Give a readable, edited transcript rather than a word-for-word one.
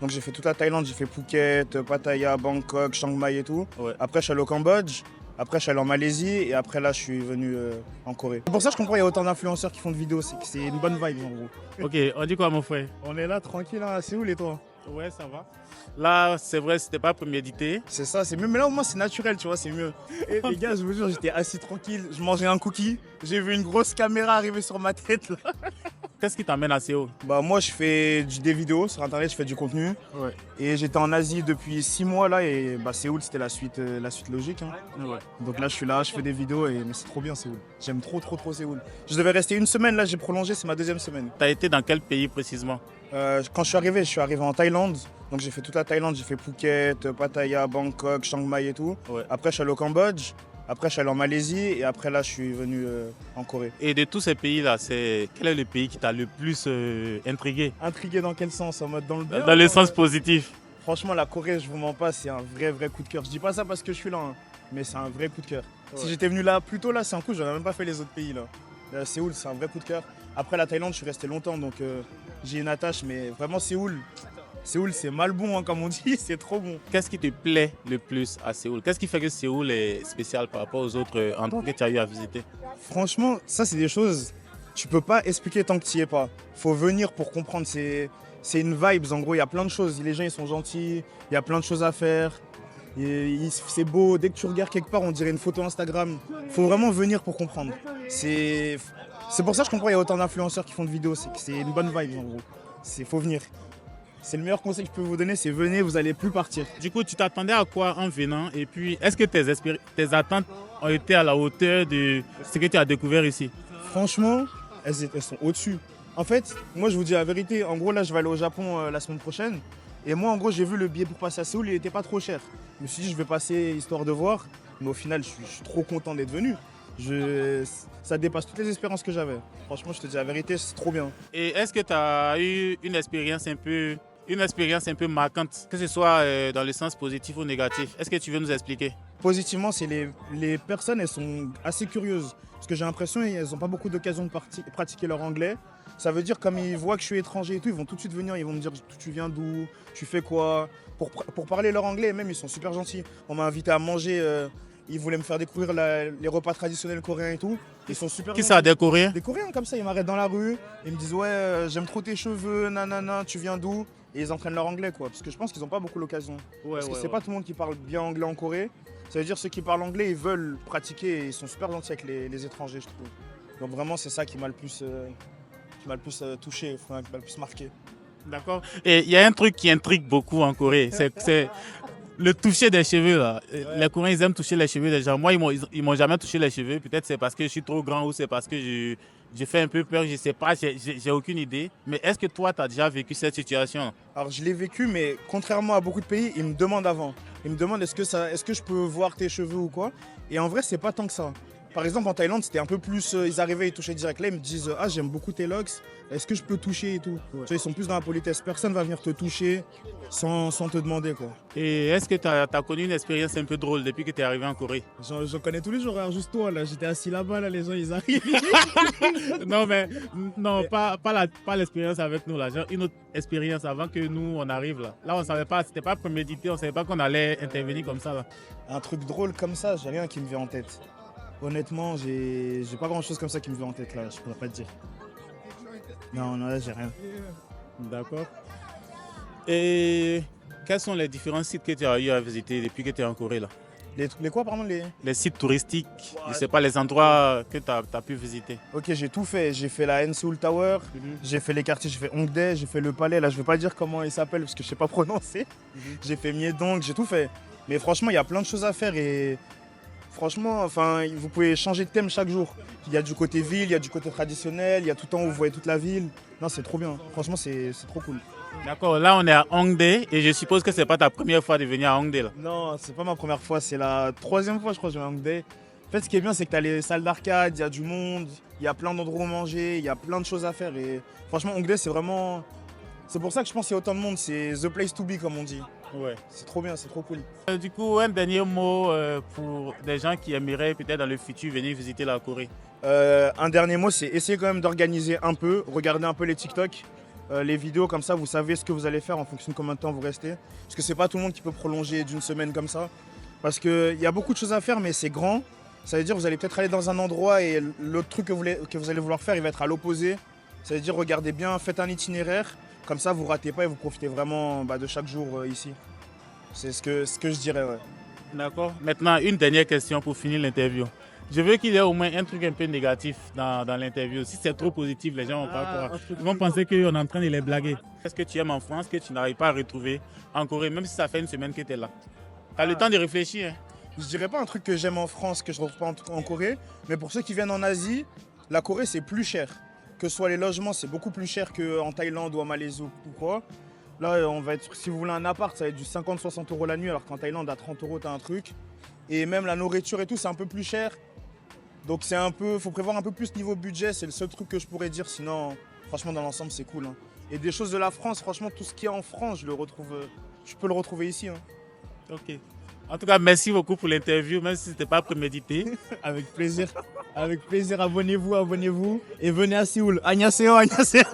Donc j'ai fait toute la Thaïlande, j'ai fait Phuket, Pattaya, Bangkok, Chiang Mai et tout. Ouais. Après je suis allé au Cambodge, après je suis allé en Malaisie et après là je suis venu en Corée. C'est pour ça que je comprends qu'il y a autant d'influenceurs qui font de vidéos, c'est que c'est une bonne vibe en gros. Ok, on dit quoi mon frère? On est là tranquille à Séoul et toi? Ouais, ça va. Là, c'est vrai, c'était pas prémédité. C'est ça, c'est mieux. Mais là au moins c'est naturel, tu vois, c'est mieux. Et les gars, je vous jure, j'étais assis tranquille, je mangeais un cookie, j'ai vu une grosse caméra arriver sur ma tête là. Qu'est-ce qui t'amène à Séoul? Bah moi je fais des vidéos sur internet, je fais du contenu. Ouais. Et j'étais en Asie depuis 6 mois là et bah Séoul c'était la suite logique. Hein. Ouais. Donc là je suis là, je fais des vidéos et mais c'est trop bien Séoul. J'aime trop Séoul. Je devais rester une semaine, là j'ai prolongé, c'est ma deuxième semaine. T'as été dans quel pays précisément? Quand je suis arrivé en Thaïlande. Donc j'ai fait toute la Thaïlande, j'ai fait Phuket, Pattaya, Bangkok, Chiang Mai et tout. Ouais. Après je suis allé au Cambodge, après je suis allé en Malaisie et après là je suis venu en Corée. Et de tous ces pays-là, quel est le pays qui t'a le plus intrigué? Intrigué dans quel sens? En mode dans le bien, Dans le sens positif. Franchement, la Corée, je vous mens pas, c'est un vrai coup de cœur. Je dis pas ça parce que je suis là, hein, mais c'est un vrai coup de cœur. Ouais. Si j'étais venu là plus tôt, là, c'est un coup, j'aurais même pas fait les autres pays. Là. Séoul, c'est un vrai coup de cœur. Après la Thaïlande, je suis resté longtemps, donc j'ai une attache, mais vraiment Séoul, c'est mal bon, hein, comme on dit, c'est trop bon. Qu'est-ce qui te plaît le plus à Séoul? Qu'est-ce qui fait que Séoul est spécial par rapport aux autres endroits que tu as eu à visiter? Franchement, ça, c'est des choses, tu peux pas expliquer tant que tu y es pas. Faut venir pour comprendre. C'est une vibe, en gros, il y a plein de choses. Les gens, ils sont gentils, il y a plein de choses à faire. C'est beau, dès que tu regardes quelque part, on dirait une photo Instagram. Faut vraiment venir pour comprendre. C'est pour ça que je comprends qu'il y a autant d'influenceurs qui font de vidéos, c'est que c'est une bonne vibe en gros. Faut venir. C'est le meilleur conseil que je peux vous donner, c'est venez, vous allez plus partir. Du coup, tu t'attendais à quoi en venant? Et puis, est-ce que tes attentes ont été à la hauteur de ce que tu as découvert ici? Franchement, elles sont au-dessus. En fait, moi je vous dis la vérité, en gros là je vais aller au Japon la semaine prochaine. Et moi en gros j'ai vu le billet pour passer à Séoul, il était pas trop cher. Je me suis dit je vais passer histoire de voir. Mais au final je suis trop content d'être venu. Ça dépasse toutes les espérances que j'avais. Franchement je te dis la vérité, c'est trop bien. Et est-ce que tu as eu une expérience un peu marquante, que ce soit dans le sens positif ou négatif? Est-ce que tu veux nous expliquer? Positivement, c'est les personnes, elles sont assez curieuses. Parce que j'ai l'impression qu'elles n'ont pas beaucoup d'occasion de pratiquer leur anglais. Ça veut dire, comme ils voient que je suis étranger et tout, ils vont tout de suite venir, ils vont me dire tu viens d'où, tu fais quoi. Pour parler leur anglais, même ils sont super gentils. On m'a invité à manger, ils voulaient me faire découvrir les repas traditionnels coréens et tout. Ils sont super Qui gentils. ça a décoré? Des Coréens comme ça, ils m'arrêtent dans la rue, ils me disent ouais, j'aime trop tes cheveux, nanana, tu viens d'où? Et ils apprennent leur anglais quoi, parce que je pense qu'ils n'ont pas beaucoup l'occasion. Parce que c'est pas tout le monde qui parle bien anglais en Corée. Ça veut dire ceux qui parlent anglais, ils veulent pratiquer et ils sont super gentils avec les étrangers, je trouve. Donc vraiment, c'est ça qui m'a le plus touché, qui m'a le plus marqué. D'accord. Et il y a un truc qui intrigue beaucoup en Corée, c'est le toucher des cheveux là. Ouais. Les Coréens, ils aiment toucher les cheveux des gens. Moi, ils m'ont jamais touché les cheveux. Peut-être c'est parce que je suis trop grand ou c'est parce que j'ai fait un peu peur. Je sais pas, j'ai aucune idée. Mais est-ce que toi, tu as déjà vécu cette situation? Alors je l'ai vécu, mais contrairement à beaucoup de pays, ils me demandent avant. Ils me demandent est-ce que je peux voir tes cheveux ou quoi. Et en vrai, c'est pas tant que ça. Par exemple, en Thaïlande, c'était un peu plus. Ils arrivaient, ils touchaient direct. Là, ils me disent ah, j'aime beaucoup tes locks. Est-ce que je peux toucher et tout? Tu vois, ils sont plus dans la politesse. Personne va venir te toucher sans te demander quoi. Et est-ce que tu as connu une expérience un peu drôle depuis que tu es arrivé en Corée? J'en connais tous les jours. Regarde juste toi là. J'étais assis là-bas là, les gens ils arrivent. Non, mais non, pas l'expérience avec nous là. Genre une autre expérience avant que nous on arrive là. Là, on savait pas, c'était pas prémédité, on savait pas qu'on allait intervenir comme ça là. Un truc drôle comme ça, j'ai rien qui me vient en tête. Honnêtement, j'ai pas grand chose comme ça qui me vient en tête là, je pourrais pas te dire. Non, là j'ai rien. D'accord. Et quels sont les différents sites que tu as eu à visiter depuis que tu es en Corée là? Les quoi, pardon Les sites touristiques, je sais pas, les endroits que tu as pu visiter. Ok, j'ai tout fait. J'ai fait la Seoul Tower, j'ai fait les quartiers, j'ai fait Hongdae, j'ai fait le palais. Là, je vais pas dire comment il s'appelle parce que je sais pas prononcer. J'ai fait Myeongdong, j'ai tout fait. Mais franchement, il y a plein de choses à faire et franchement, enfin, vous pouvez changer de thème chaque jour. Il y a du côté ville, il y a du côté traditionnel, il y a tout le temps où vous voyez toute la ville. Non, c'est trop bien. Franchement, c'est trop cool. D'accord, là on est à Hongdae et je suppose que c'est pas ta première fois de venir à Hongdae là. Non, c'est pas ma première fois, c'est la troisième fois, je crois, que je vais à Hongdae. En fait, ce qui est bien, c'est que tu as les salles d'arcade, il y a du monde, il y a plein d'endroits où manger, il y a plein de choses à faire. Et franchement, Hongdae, c'est vraiment. C'est pour ça que je pense qu'il y a autant de monde, c'est the place to be, comme on dit. Ouais. C'est trop bien, c'est trop cool. Du coup, un dernier mot pour des gens qui aimeraient peut-être dans le futur venir visiter la Corée. Un dernier mot, c'est essayer quand même d'organiser un peu, regarder un peu les TikTok. les vidéos, comme ça vous savez ce que vous allez faire en fonction de combien de temps vous restez. Parce que c'est pas tout le monde qui peut prolonger d'une semaine comme ça. Parce qu'il y a beaucoup de choses à faire, mais c'est grand. Ça veut dire que vous allez peut-être aller dans un endroit et l'autre truc que vous allez vouloir faire, il va être à l'opposé. Ça veut dire regardez bien, faites un itinéraire. Comme ça, vous ratez pas et vous profitez vraiment de chaque jour ici. C'est ce que je dirais, ouais. D'accord. Maintenant, une dernière question pour finir l'interview. Je veux qu'il y ait au moins un truc un peu négatif dans l'interview. Si c'est trop positif, les gens vont pas croire. Ils vont penser qu'on est en train de les blaguer. Qu'est-ce que tu aimes en France que tu n'arrives pas à retrouver en Corée, même si ça fait une semaine que tu es là? Tu as le temps de réfléchir. Hein. Je dirais pas un truc que j'aime en France que je ne retrouve pas en Corée, mais pour ceux qui viennent en Asie, la Corée c'est plus cher. Que ce soit les logements, c'est beaucoup plus cher qu'en Thaïlande ou en Malaisie ou quoi. Là, si vous voulez un appart, ça va être du 50-60 € la nuit, alors qu'en Thaïlande, à 30 € t'as un truc. Et même la nourriture et tout, c'est un peu plus cher. Donc faut prévoir un peu plus niveau budget, c'est le seul truc que je pourrais dire. Sinon, franchement, dans l'ensemble, c'est cool. Hein. Et des choses de la France, franchement, tout ce qui est en France, je peux le retrouver ici. Hein. Ok. En tout cas, merci beaucoup pour l'interview, même si ce n'était pas prémédité. Avec plaisir. Avec plaisir, abonnez-vous. Et venez à Séoul. Annyeonghaseyo, annyeonghaseyo.